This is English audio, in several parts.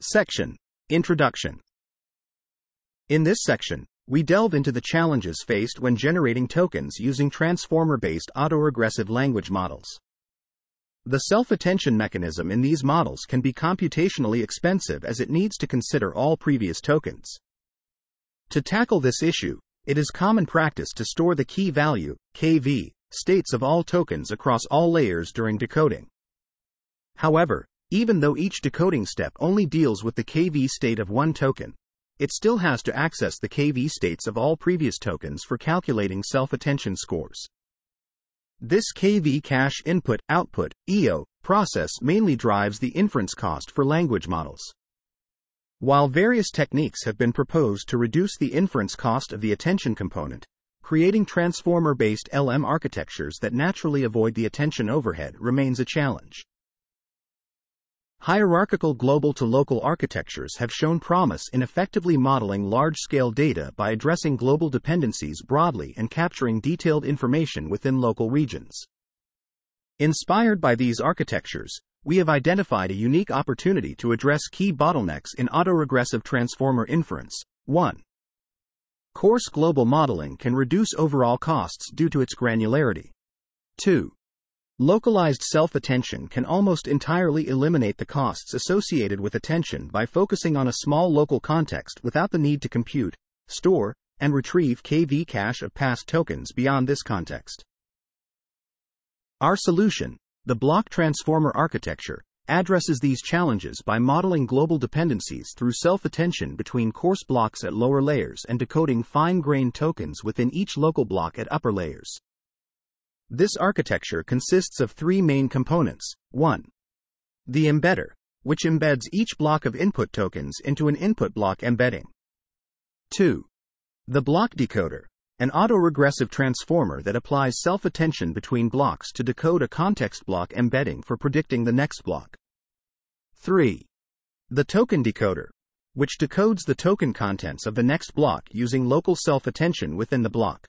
Section: Introduction. In this section, we delve into the challenges faced when generating tokens using transformer-based autoregressive language models. The self-attention mechanism in these models can be computationally expensive as it needs to consider all previous tokens. To tackle this issue, it is common practice to store the key value, KV, states of all tokens across all layers during decoding. However, even though each decoding step only deals with the KV state of one token, it still has to access the KV states of all previous tokens for calculating self-attention scores. This KV cache input-output (EO) process mainly drives the inference cost for language models. While various techniques have been proposed to reduce the inference cost of the attention component, creating transformer-based LM architectures that naturally avoid the attention overhead remains a challenge. Hierarchical global-to-local architectures have shown promise in effectively modeling large-scale data by addressing global dependencies broadly and capturing detailed information within local regions. Inspired by these architectures, we have identified a unique opportunity to address key bottlenecks in autoregressive transformer inference. 1. Coarse global modeling can reduce overall costs due to its granularity. 2. Localized self-attention can almost entirely eliminate the costs associated with attention by focusing on a small local context without the need to compute, store, and retrieve KV cache of past tokens beyond this context. Our solution, the block transformer architecture, addresses these challenges by modeling global dependencies through self-attention between coarse blocks at lower layers and decoding fine-grained tokens within each local block at upper layers. This architecture consists of three main components. 1. The embedder, which embeds each block of input tokens into an input block embedding. 2. The block decoder, an autoregressive transformer that applies self-attention between blocks to decode a context block embedding for predicting the next block. 3. The token decoder, which decodes the token contents of the next block using local self-attention within the block.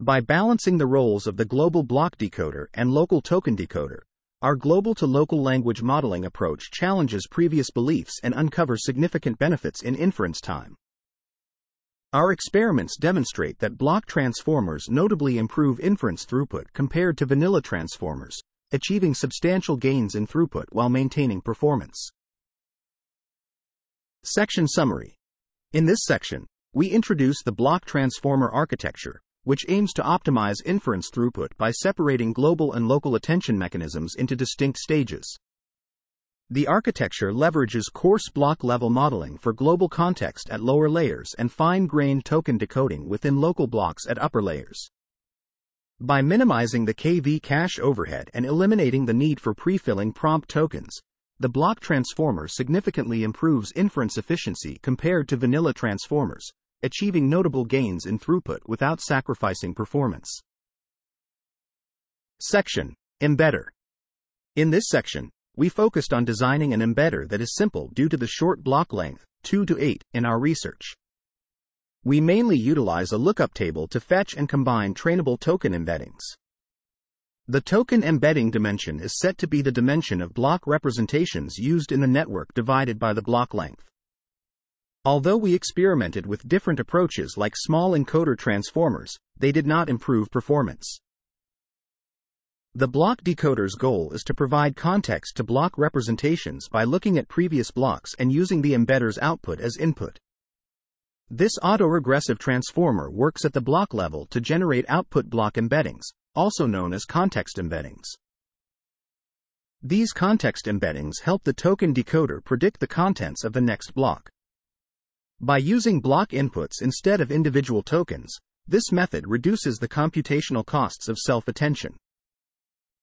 By balancing the roles of the global block decoder and local token decoder, our global-to-local language modeling approach challenges previous beliefs and uncovers significant benefits in inference time. Our experiments demonstrate that block transformers notably improve inference throughput compared to vanilla transformers, achieving substantial gains in throughput while maintaining performance. Section Summary. In this section, we introduce the block transformer architecture, which aims to optimize inference throughput by separating global and local attention mechanisms into distinct stages. The architecture leverages coarse block-level modeling for global context at lower layers and fine-grained token decoding within local blocks at upper layers. By minimizing the KV cache overhead and eliminating the need for pre-filling prompt tokens, the block transformer significantly improves inference efficiency compared to vanilla transformers, achieving notable gains in throughput without sacrificing performance. Section: Embedder. In this section, we focused on designing an embedder that is simple due to the short block length, 2 to 8, in our research. We mainly utilize a lookup table to fetch and combine trainable token embeddings. The token embedding dimension is set to be the dimension of block representations used in the network divided by the block length. Although we experimented with different approaches like small encoder transformers, they did not improve performance. The block decoder's goal is to provide context to block representations by looking at previous blocks and using the embedder's output as input. This autoregressive transformer works at the block level to generate output block embeddings, also known as context embeddings. These context embeddings help the token decoder predict the contents of the next block. By using block inputs instead of individual tokens, this method reduces the computational costs of self-attention.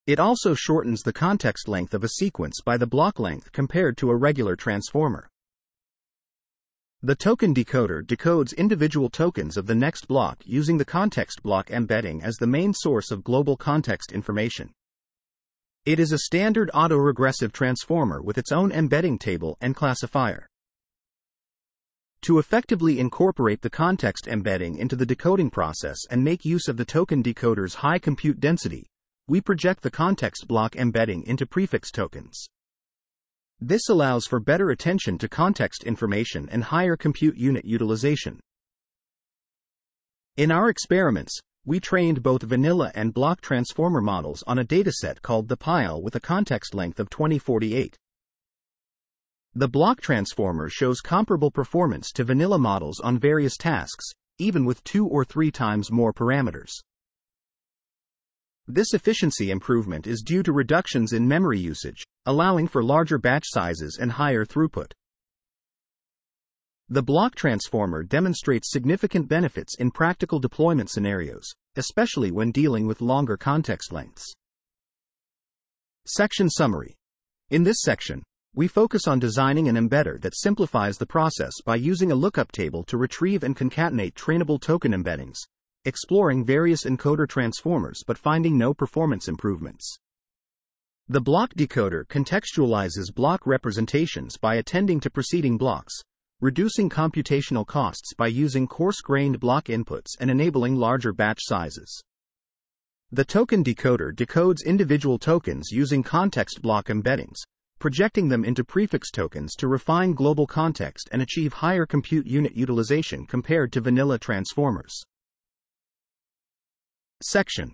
It also shortens the context length of a sequence by the block length compared to a regular transformer. The token decoder decodes individual tokens of the next block using the context block embedding as the main source of global context information. It is a standard autoregressive transformer with its own embedding table and classifier. To effectively incorporate the context embedding into the decoding process and make use of the token decoder's high compute density, we project the context block embedding into prefix tokens. This allows for better attention to context information and higher compute unit utilization. In our experiments, we trained both vanilla and block transformer models on a dataset called the pile with a context length of 2048. The block transformer shows comparable performance to vanilla models on various tasks, even with 2 or 3 times more parameters. This efficiency improvement is due to reductions in memory usage, allowing for larger batch sizes and higher throughput. The block transformer demonstrates significant benefits in practical deployment scenarios, especially when dealing with longer context lengths. Section Summary. In this section, we focus on designing an embedder that simplifies the process by using a lookup table to retrieve and concatenate trainable token embeddings, exploring various encoder transformers but finding no performance improvements. The block decoder contextualizes block representations by attending to preceding blocks, reducing computational costs by using coarse-grained block inputs and enabling larger batch sizes. The token decoder decodes individual tokens using context block embeddings, projecting them into prefix tokens to refine global context and achieve higher compute unit utilization compared to vanilla transformers. Section.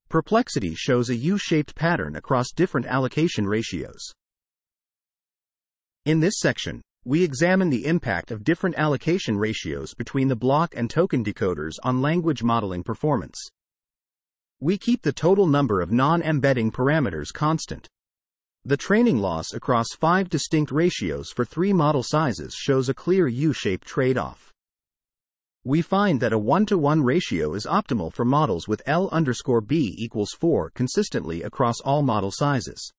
Perplexity shows a U-shaped pattern across different allocation ratios. In this section, we examine the impact of different allocation ratios between the block and token decoders on language modeling performance. We keep the total number of non-embedding parameters constant. The training loss across 5 distinct ratios for 3 model sizes shows a clear U-shaped trade-off. We find that a 1-to-1 ratio is optimal for models with L_B equals 4 consistently across all model sizes.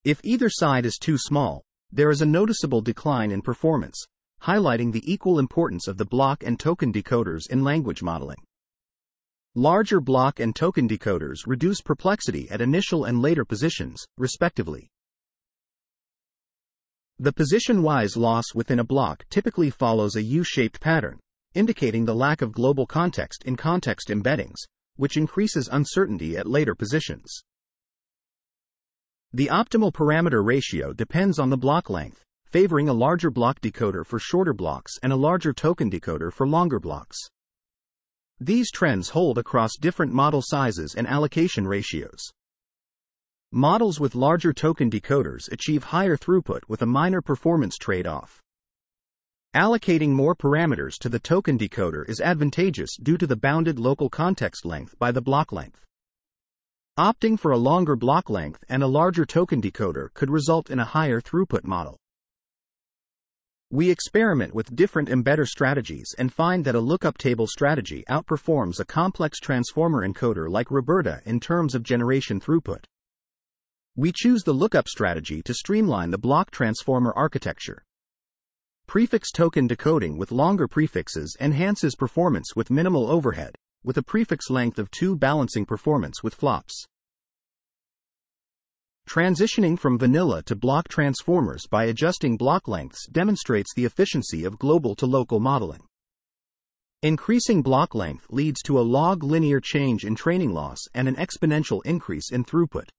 If either side is too small, there is a noticeable decline in performance, highlighting the equal importance of the block and token decoders in language modeling. Larger block and token decoders reduce perplexity at initial and later positions, respectively. The position-wise loss within a block typically follows a U-shaped pattern, indicating the lack of global context in context embeddings, which increases uncertainty at later positions. The optimal parameter ratio depends on the block length, favoring a larger block decoder for shorter blocks and a larger token decoder for longer blocks. These trends hold across different model sizes and allocation ratios. Models with larger token decoders achieve higher throughput with a minor performance trade-off. Allocating more parameters to the token decoder is advantageous due to the bounded local context length by the block length. Opting for a longer block length and a larger token decoder could result in a higher throughput model. We experiment with different embedder strategies and find that a lookup table strategy outperforms a complex transformer encoder like Roberta in terms of generation throughput. We choose the lookup strategy to streamline the block transformer architecture. Prefix token decoding with longer prefixes enhances performance with minimal overhead, with a prefix length of 2 balancing performance with flops. Transitioning from vanilla to block transformers by adjusting block lengths demonstrates the efficiency of global to local modeling. Increasing block length leads to a log linear change in training loss and an exponential increase in throughput.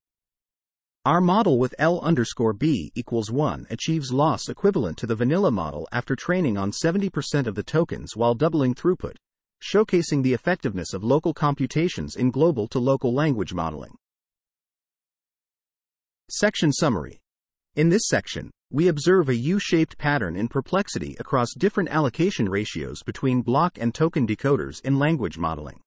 Our model with L_B equals 1 achieves loss equivalent to the vanilla model after training on 70% of the tokens while doubling throughput, showcasing the effectiveness of local computations in global to local language modeling. Section Summary. In this section, we observe a U-shaped pattern in perplexity across different allocation ratios between block and token decoders in language modeling.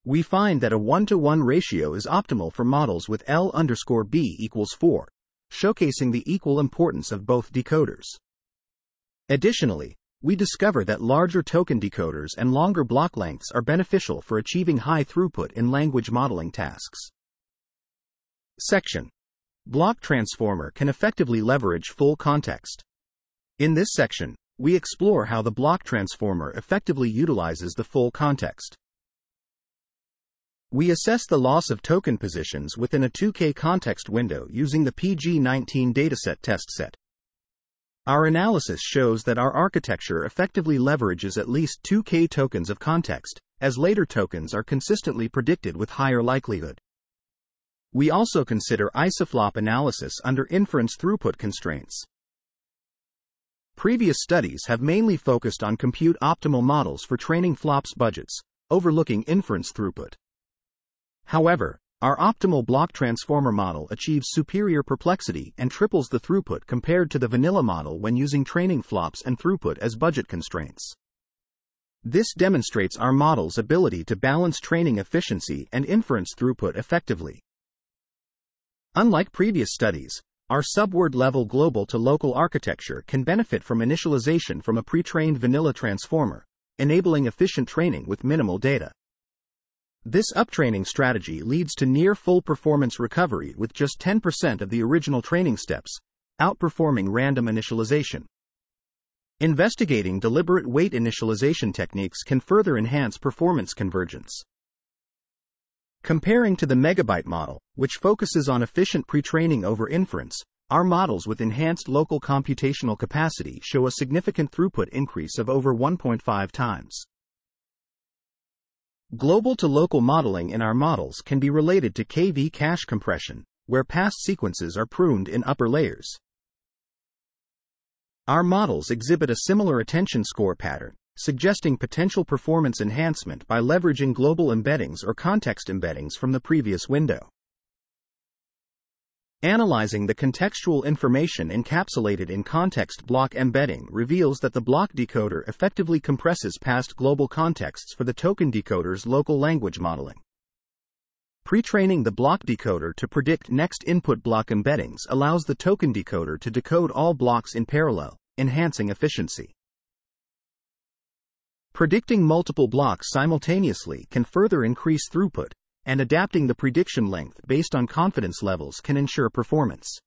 We find that a 1-to-1 ratio is optimal for models with L_B equals 4, showcasing the equal importance of both decoders. Additionally, we discover that larger token decoders and longer block lengths are beneficial for achieving high throughput in language modeling tasks. Section. Block transformer can effectively leverage full context. In this section, we explore how the block transformer effectively utilizes the full context. We assess the loss of token positions within a 2K context window using the PG19 dataset test set. Our analysis shows that our architecture effectively leverages at least 2K tokens of context, as later tokens are consistently predicted with higher likelihood. We also consider isoflop analysis under inference throughput constraints. Previous studies have mainly focused on compute optimal models for training flops budgets, overlooking inference throughput. However, our optimal block transformer model achieves superior perplexity and triples the throughput compared to the vanilla model when using training flops and throughput as budget constraints. This demonstrates our model's ability to balance training efficiency and inference throughput effectively. Unlike previous studies, our subword-level global-to-local architecture can benefit from initialization from a pre-trained vanilla transformer, enabling efficient training with minimal data. This uptraining strategy leads to near-full performance recovery with just 10% of the original training steps, outperforming random initialization. Investigating deliberate weight initialization techniques can further enhance performance convergence. Comparing to the megabyte model, which focuses on efficient pre-training over inference, our models with enhanced local computational capacity show a significant throughput increase of over 1.5 times. Global-to-local modeling in our models can be related to KV cache compression, where past sequences are pruned in upper layers. Our models exhibit a similar attention score pattern, suggesting potential performance enhancement by leveraging global embeddings or context embeddings from the previous window. Analyzing the contextual information encapsulated in context block embedding reveals that the block decoder effectively compresses past global contexts for the token decoder's local language modeling. Pre-training the block decoder to predict next input block embeddings allows the token decoder to decode all blocks in parallel, enhancing efficiency. Predicting multiple blocks simultaneously can further increase throughput, and adapting the prediction length based on confidence levels can ensure performance.